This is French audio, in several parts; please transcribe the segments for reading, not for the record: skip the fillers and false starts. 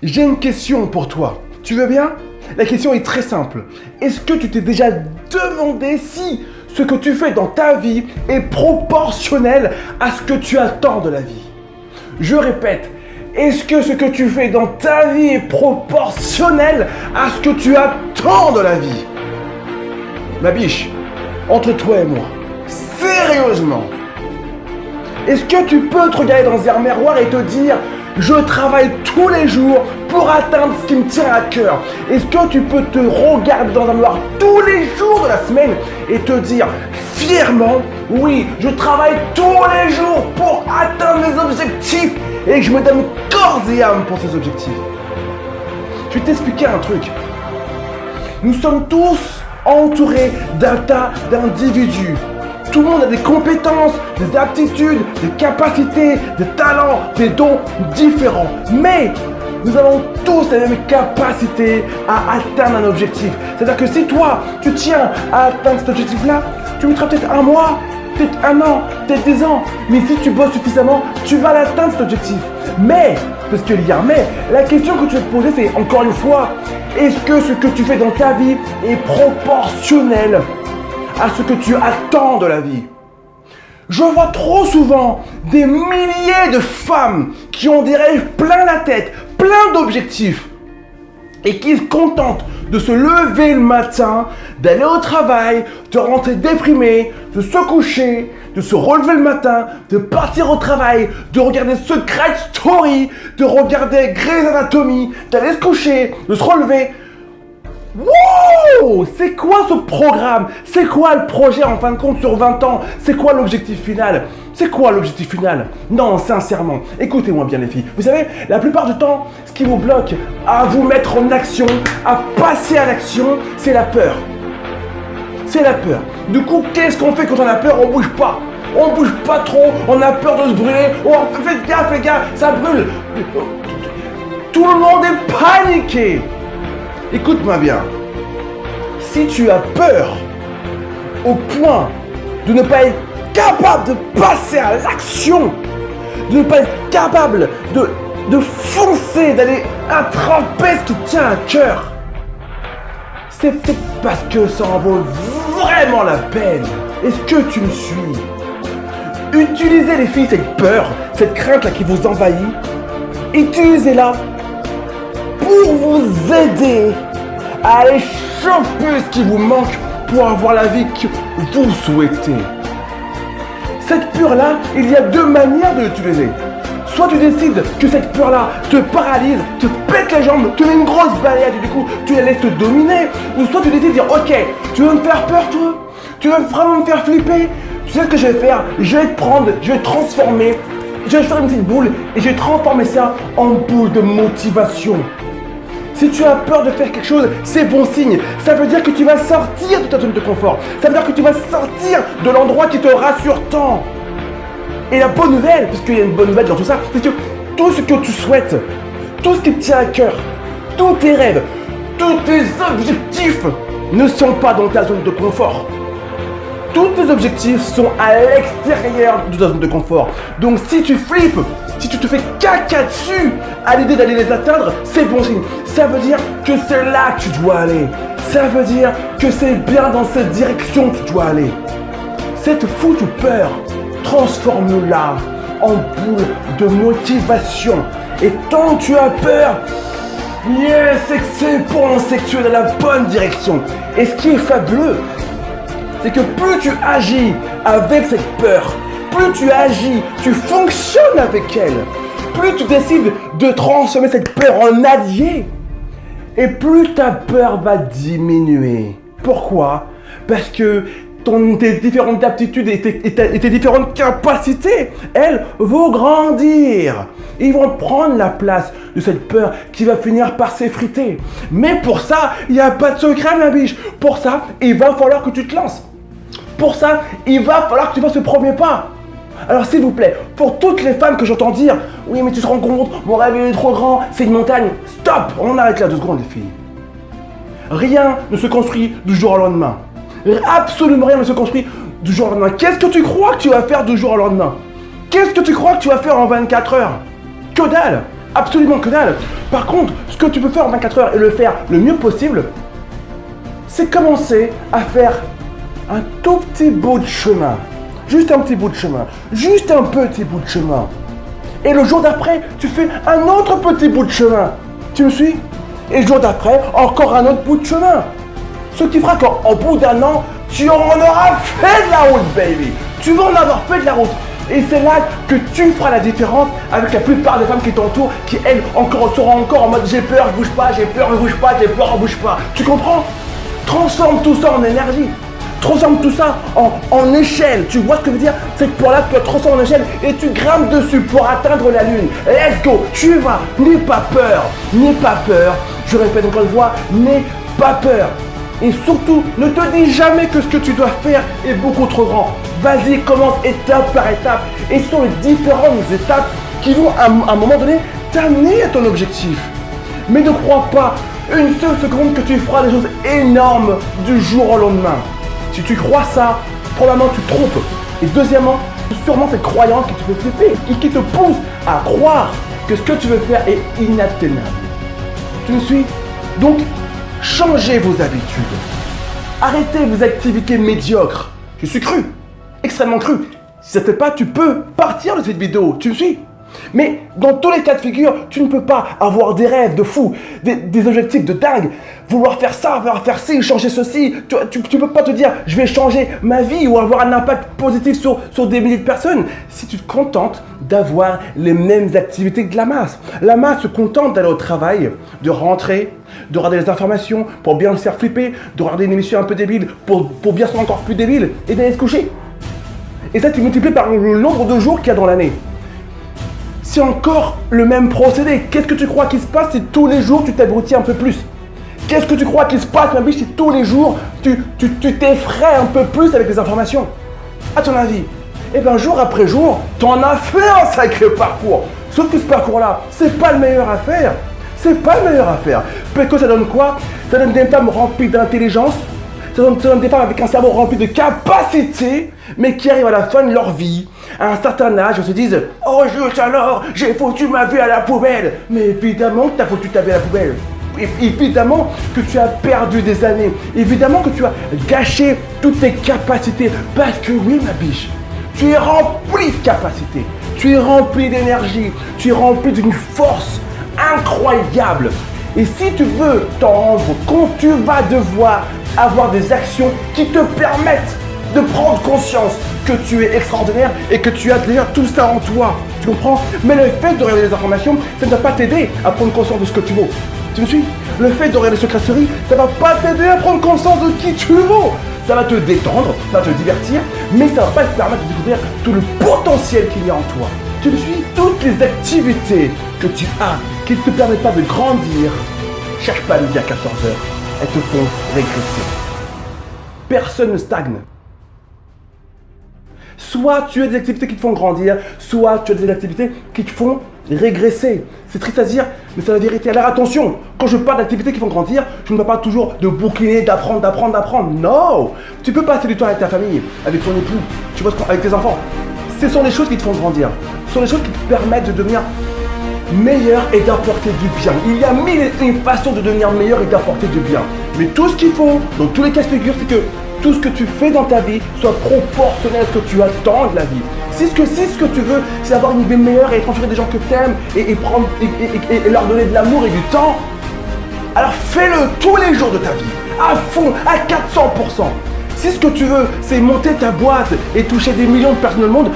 J'ai une question pour toi. Tu veux bien? La question est très simple. Est-ce que tu t'es déjà demandé si ce que tu fais dans ta vie est proportionnel à ce que tu attends de la vie? Je répète, est-ce que ce que tu fais dans ta vie est proportionnel à ce que tu attends de la vie? Ma biche, entre toi et moi, sérieusement, est-ce que tu peux te regarder dans un miroir et te dire « Je travaille tous les jours pour atteindre ce qui me tient à cœur ». Est-ce que tu peux te regarder dans un miroir tous les jours de la semaine et te dire fièrement « Oui, je travaille tous les jours pour atteindre mes objectifs et que je me donne corps et âme pour ces objectifs ». Je vais t'expliquer un truc. Nous sommes tous entourés d'un tas d'individus. Tout le monde a des compétences, des aptitudes, des capacités, des talents, des dons différents. Mais nous avons tous les mêmes capacités à atteindre un objectif. C'est-à-dire que si toi, tu tiens à atteindre cet objectif-là, tu mettras peut-être un mois, peut-être un an, peut-être 10 ans. Mais si tu bosses suffisamment, tu vas l'atteindre cet objectif. Mais, parce qu'il y a un mais, la question que tu vas te poser, c'est encore une fois, est-ce que ce que tu fais dans ta vie est proportionnel à ce que tu attends de la vie? Je vois trop souvent des milliers de femmes qui ont des rêves plein la tête, plein d'objectifs et qui se contentent de se lever le matin, d'aller au travail, de rentrer déprimé, de se coucher, de se relever le matin, de partir au travail, de regarder Secret Story, de regarder Grey's Anatomy, d'aller se coucher, de se relever. Wow! C'est quoi ce programme? C'est quoi le projet en fin de compte sur 20 ans? C'est quoi l'objectif final? C'est quoi l'objectif final? Non, sincèrement, écoutez-moi bien les filles. Vous savez, la plupart du temps, ce qui vous bloque à vous mettre en action, à passer à l'action, c'est la peur. C'est la peur. Du coup, qu'est-ce qu'on fait quand on a peur? On bouge pas. On bouge pas trop, on a peur de se brûler. Oh, faites gaffe les gars, ça brûle. Tout le monde est paniqué. Écoute-moi bien, si tu as peur au point de ne pas être capable de passer à l'action, de ne pas être capable de foncer, d'aller attraper ce qui tient à cœur, c'est peut-être parce que ça en vaut vraiment la peine. Est-ce que tu me suis? Utilisez les filles cette peur, cette crainte là qui vous envahit, utilisez-la pour vous aider à aller choper ce qui vous manque pour avoir la vie que vous souhaitez. Cette peur-là, il y a deux manières de l'utiliser. Soit tu décides que cette peur-là te paralyse, te pète les jambes, te met une grosse balayade et du coup tu la laisses te dominer. Ou soit tu décides de dire ok, tu veux me faire peur toi? Tu veux vraiment me faire flipper? Tu sais ce que je vais faire? Je vais te prendre, je vais te transformer, je vais faire une petite boule et je vais transformer ça en boule de motivation. Si tu as peur de faire quelque chose, c'est bon signe. Ça veut dire que tu vas sortir de ta zone de confort. Ça veut dire que tu vas sortir de l'endroit qui te rassure tant. Et la bonne nouvelle, parce qu'il y a une bonne nouvelle dans tout ça, c'est que tout ce que tu souhaites, tout ce qui te tient à cœur, tous tes rêves, tous tes objectifs ne sont pas dans ta zone de confort. Tous tes objectifs sont à l'extérieur de ta zone de confort. Donc si tu flippes, si tu te fais caca dessus à l'idée d'aller les atteindre, c'est bon signe. Ça veut dire que c'est là que tu dois aller. Ça veut dire que c'est bien dans cette direction que tu dois aller. Cette foutue peur, transforme-la en boule de motivation. Et tant que tu as peur, yes, c'est que c'est bon, c'est que tu es dans la bonne direction. Et ce qui est fabuleux, c'est que plus tu agis avec cette peur, plus tu agis, tu fonctionnes avec elle, plus tu décides de transformer cette peur en allié, et plus ta peur va diminuer. Pourquoi? Parce que tes différentes aptitudes et tes différentes capacités, elles vont grandir. Ils vont prendre la place de cette peur qui va finir par s'effriter. Mais pour ça, il n'y a pas de secret, ma biche. Pour ça, il va falloir que tu te lances. Pour ça, il va falloir que tu fasses ce premier pas. Alors s'il vous plaît, pour toutes les femmes que j'entends dire « Oui, mais tu te rends compte, mon rêve est trop grand, c'est une montagne. » Stop, on arrête là 2 secondes les filles. Rien ne se construit du jour au lendemain. Absolument rien ne se construit du jour au lendemain. Qu'est-ce que tu crois que tu vas faire du jour au lendemain? Qu'est-ce que tu crois que tu vas faire en 24 heures? Que dalle! Absolument que dalle. Par contre, ce que tu peux faire en 24 heures et le faire le mieux possible, c'est commencer à faire un tout petit bout de chemin. Juste un petit bout de chemin. Juste un petit bout de chemin. Et le jour d'après, tu fais un autre petit bout de chemin. Tu me suis? Et le jour d'après, encore un autre bout de chemin. Ce qui fera qu'en bout d'un an, tu en auras fait de la route, baby. Tu vas en avoir fait de la route. Et c'est là que tu feras la différence avec la plupart des femmes qui t'entourent, qui elles seront encore en mode j'ai peur, je bouge pas, j'ai peur, je bouge pas, j'ai peur, je bouge pas. Tu comprends? Transforme tout ça en énergie. Transforme tout ça en échelle. Tu vois ce que je veux dire? Cette poids-là, tu la transformes en échelle et tu grimpes dessus pour atteindre la lune. Let's go, tu vas. N'aie pas peur. N'aie pas peur. Je répète encore une fois, n'aie pas peur. Et surtout, ne te dis jamais que ce que tu dois faire est beaucoup trop grand. Vas-y, commence étape par étape. Et ce sont les différentes étapes qui vont à un moment donné t'amener à ton objectif. Mais ne crois pas une seule seconde que tu feras des choses énormes du jour au lendemain. Si tu crois ça, probablement tu te trompes. Et deuxièmement, sûrement cette croyance qui te fait flipper et qui te pousse à croire que ce que tu veux faire est inatteignable. Tu me suis? Donc, changez vos habitudes. Arrêtez vos activités médiocres. Je suis cru, extrêmement cru. Si ça ne te fait pas, tu peux partir de cette vidéo. Tu me suis? Mais dans tous les cas de figure, tu ne peux pas avoir des rêves de fou, des objectifs de dingue, vouloir faire ça, vouloir faire ci, changer ceci. Tu ne peux pas te dire je vais changer ma vie ou avoir un impact positif sur des milliers de personnes si tu te contentes d'avoir les mêmes activités que la masse. La masse se contente d'aller au travail, de rentrer, de regarder les informations pour bien se faire flipper, de regarder une émission un peu débile pour bien se rendre encore plus débile et d'aller se coucher. Et ça, tu multiplies par le nombre de jours qu'il y a dans l'année. C'est encore le même procédé. Qu'est-ce que tu crois qu'il se passe si tous les jours tu t'abrutis un peu plus? Qu'est-ce que tu crois qu'il se passe, ma biche, si tous les jours tu t'effraies un peu plus avec les informations? À ton avis? Eh bien, jour après jour, tu en as fait un sacré parcours. Sauf que ce parcours-là, c'est pas le meilleur à faire. C'est pas le meilleur à faire. Parce que ça donne quoi? Ça donne des femmes remplies d'intelligence. Ça donne des femmes avec un cerveau rempli de capacités, mais qui arrivent à la fin de leur vie, à un certain âge, et se disent « Oh juste alors, j'ai foutu ma vie à la poubelle !» Mais évidemment que tu as foutu ta vie à la poubelle. Évidemment que tu as perdu des années. Évidemment que tu as gâché toutes tes capacités. Parce que oui, ma biche, tu es rempli de capacités. Tu es rempli d'énergie. Tu es rempli d'une force incroyable. Et si tu veux t'en rendre compte, tu vas devoir avoir des actions qui te permettent de prendre conscience que tu es extraordinaire et que tu as déjà tout ça en toi. Tu comprends? Mais le fait de regarder les informations, ça ne va pas t'aider à prendre conscience de ce que tu vaux. Tu me suis? Le fait de regarder Secret Story, ça ne va pas t'aider à prendre conscience de qui tu vaux. Ça va te détendre, ça va te divertir, mais ça ne va pas te permettre de découvrir tout le potentiel qu'il y a en toi. Tu me suis? Toutes les activités que tu as qui ne te permettent pas de grandir, cherche pas à midi à 14h, elles te font régresser. Personne ne stagne. Soit tu as des activités qui te font grandir, soit tu as des activités qui te font régresser. C'est triste à dire, mais c'est la vérité. Alors attention, quand je parle d'activités qui font grandir, je ne parle pas toujours de bouquiner, d'apprendre. Non! Tu peux passer du temps avec ta famille, avec ton époux, tu vois, avec tes enfants. Ce sont des choses qui te font grandir. Ce sont des choses qui te permettent de devenir meilleur et d'apporter du bien. Il y a mille et une façons de devenir meilleur et d'apporter du bien. Mais tout ce qu'il faut, dans tous les cas de figure, c'est que tout ce que tu fais dans ta vie soit proportionnel à ce que tu attends de la vie. Si ce que tu veux, c'est avoir une vie meilleure et être entouré des gens que tu aimes et leur donner de l'amour et du temps, alors fais-le tous les jours de ta vie, à fond, à 400%. Si ce que tu veux, c'est monter ta boîte et toucher des millions de personnes dans le monde,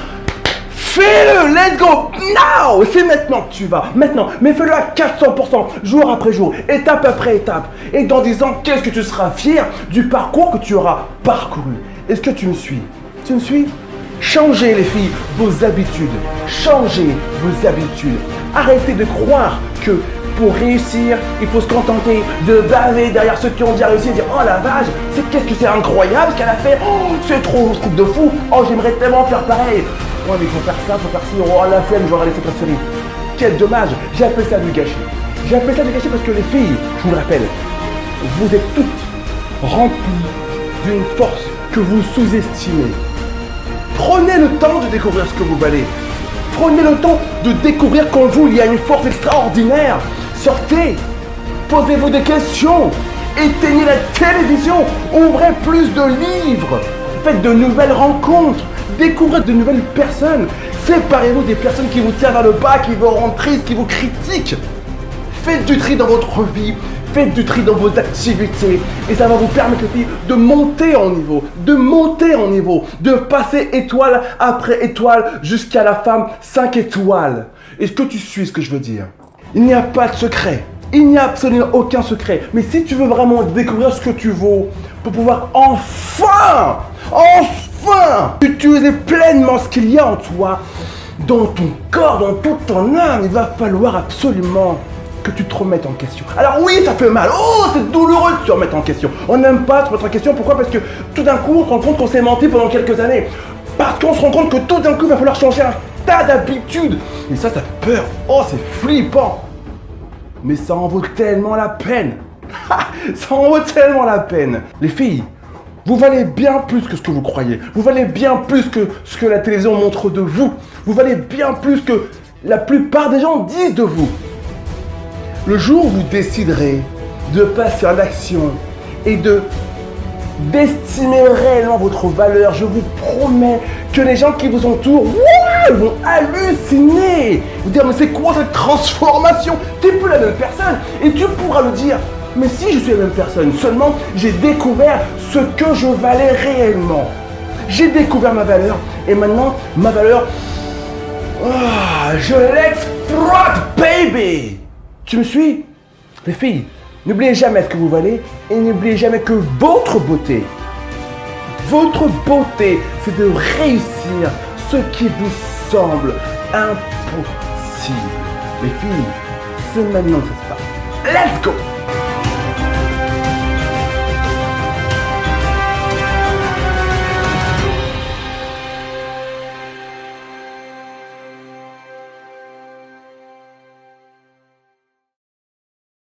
fais-le, let's go, now! C'est maintenant que tu vas, maintenant, mais fais-le à 400%, jour après jour, étape après étape. Et dans 10 ans, qu'est-ce que tu seras fier du parcours que tu auras parcouru? Est-ce que tu me suis? Tu me suis? Changez les filles vos habitudes, changez vos habitudes. Arrêtez de croire que pour réussir, il faut se contenter de baver derrière ceux qui ont déjà réussi et dire « Oh la vache, qu'est-ce que c'est incroyable ce qu'elle a fait, oh c'est trop un truc de fou, oh j'aimerais tellement faire pareil !» Ouais mais il faut faire ça, faut faire ci, oh la flemme, je vais regarder cette série. Quel dommage, j'ai appelé ça du gâchis. J'ai appelé ça du gâchis parce que les filles, je vous le rappelle, vous êtes toutes remplies d'une force que vous sous-estimez. Prenez le temps de découvrir ce que vous valez. Prenez le temps de découvrir qu'en vous, il y a une force extraordinaire. Sortez, posez-vous des questions, éteignez la télévision, ouvrez plus de livres, faites de nouvelles rencontres, découvrez de nouvelles personnes. Séparez-vous des personnes qui vous tirent vers le bas, qui vous rendent triste, qui vous critiquent. Faites du tri dans votre vie, faites du tri dans vos activités et ça va vous permettre les filles de monter en niveau, de passer étoile après étoile jusqu'à la femme 5 étoiles. Est-ce que tu suis ce que je veux dire? Il n'y a pas de secret, il n'y a absolument aucun secret. Mais si tu veux vraiment découvrir ce que tu vaux pour pouvoir enfin utiliser pleinement ce qu'il y a en toi, dans ton corps, dans toute ton âme, il va falloir absolument que tu te remettes en question. Alors oui, ça fait mal. Oh, c'est douloureux de se remettre en question. On n'aime pas se remettre en question. Pourquoi? Parce que tout d'un coup, on se rend compte qu'on s'est menti pendant quelques années. Parce qu'on se rend compte que tout d'un coup, il va falloir changer un tas d'habitudes. Et ça fait peur. Oh, c'est flippant. Mais ça en vaut tellement la peine. Ça en vaut tellement la peine. Les filles, vous valez bien plus que ce que vous croyez. Vous valez bien plus que ce que la télévision montre de vous. Vous valez bien plus que la plupart des gens disent de vous. Le jour où vous déciderez de passer en action et d'estimer réellement votre valeur, je vous promets que les gens qui vous entourent vont halluciner. Vous dire, mais c'est quoi cette transformation? T'es plus la même personne. Et tu pourras le dire, mais si je suis la même personne, seulement j'ai découvert ce que je valais réellement. J'ai découvert ma valeur et maintenant ma valeur, je l'exploite, baby. Tu me suis? Les filles, n'oubliez jamais ce que vous valez et n'oubliez jamais que votre beauté, c'est de réussir ce qui vous semble impossible. Les filles, c'est maintenant que ça se passe.